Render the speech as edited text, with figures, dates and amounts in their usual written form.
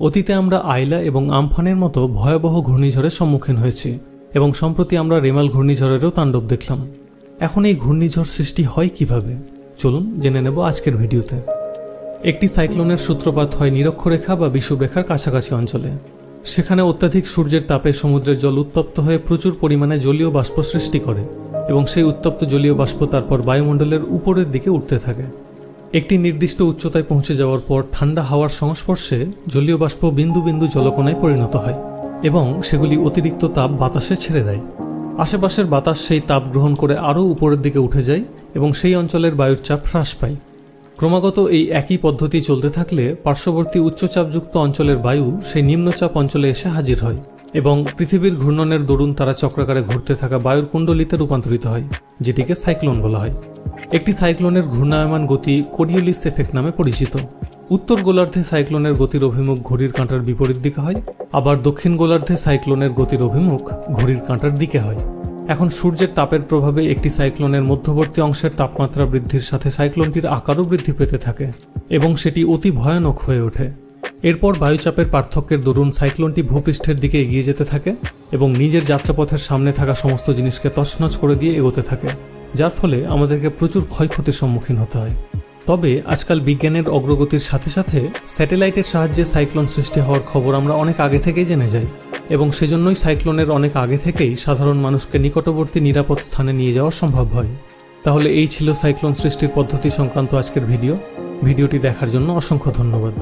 অতীতে আমরা আইলা এবং আমফানের মতো ভয়াবহ ঘূর্ণিঝড়ের সম্মুখীন হয়েছি এবং সম্প্রতি আমরা রেমাল ঘূর্ণিঝড়েরও তাণ্ডব দেখলাম। এখন এই ঘূর্ণিঝড় সৃষ্টি হয় কিভাবে, চলুন জেনে নেব আজকের ভিডিওতে। একটি সাইক্লোনের সূত্রপাত হয় নিরক্ষরেখা বা বিষুবরেখার কাছাকাছি অঞ্চলে। সেখানে অত্যাধিক সূর্যের তাপে সমুদ্রের জল উত্তপ্ত হয়ে প্রচুর পরিমাণে জলীয় বাষ্প সৃষ্টি করে এবং সেই উত্তপ্ত জলীয় বাষ্প তারপর বায়ুমণ্ডলের উপরের দিকে উঠতে থাকে। একটি নির্দিষ্ট উচ্চতায় পৌঁছে যাওয়ার পর ঠান্ডা হাওয়ার সংস্পর্শে জলীয় বাষ্প বিন্দু বিন্দু জলকণায় পরিণত হয় এবং সেগুলি অতিরিক্ত তাপ বাতাসে ছেড়ে দেয়। আশেপাশের বাতাস সেই তাপ গ্রহণ করে আরও উপরের দিকে উঠে যায় এবং সেই অঞ্চলের বায়ুর চাপ হ্রাস পায়। ক্রমাগত এই একই পদ্ধতি চলতে থাকলে পার্শ্ববর্তী উচ্চচাপযুক্ত অঞ্চলের বায়ু সেই নিম্নচাপ অঞ্চলে এসে হাজির হয় এবং পৃথিবীর ঘূর্ণনের দরুন তারা চক্রাকারে ঘুরতে থাকা বায়ুর কুণ্ডলিতে রূপান্তরিত হয়, যেটিকে সাইক্লোন বলা হয়। একটি সাইক্লোনের ঘূর্ণায়মান গতি কোরিওলিস এফেক্ট নামে পরিচিত। উত্তর গোলার্ধে সাইক্লোনের গতির অভিমুখ ঘড়ির কাঁটার বিপরীত দিকে হয়, আবার দক্ষিণ গোলার্ধে সাইক্লোনের গতির অভিমুখ ঘড়ির কাঁটার দিকে হয়। এখন সূর্যের তাপের প্রভাবে একটি সাইক্লোনের মধ্যবর্তী অংশের তাপমাত্রা বৃদ্ধির সাথে সাইক্লোনটির আকারও বৃদ্ধি পেতে থাকে এবং সেটি অতি ভয়ানক হয়ে ওঠে। এরপর বায়ুচাপের পার্থক্যের দরুন সাইক্লোনটি ভূপৃষ্ঠের দিকে এগিয়ে যেতে থাকে এবং নিজের যাত্রাপথের সামনে থাকা সমস্ত জিনিসকে তছনছ করে দিয়ে এগোতে থাকে, যার ফলে আমাদেরকে প্রচুর ক্ষয়ক্ষতির সম্মুখীন হতে হয়। তবে আজকাল বিজ্ঞানের অগ্রগতির সাথে সাথে স্যাটেলাইটের সাহায্যে সাইক্লোন সৃষ্টি হওয়ার খবর আমরা অনেক আগে থেকেই জেনে যাই এবং সেজন্যই সাইক্লোনের অনেক আগে থেকেই সাধারণ মানুষকে নিকটবর্তী নিরাপদ স্থানে নিয়ে যাওয়া সম্ভব হয়। তাহলে এই ছিল সাইক্লোন সৃষ্টির পদ্ধতি সংক্রান্ত আজকের ভিডিওটি দেখার জন্য অসংখ্য ধন্যবাদ।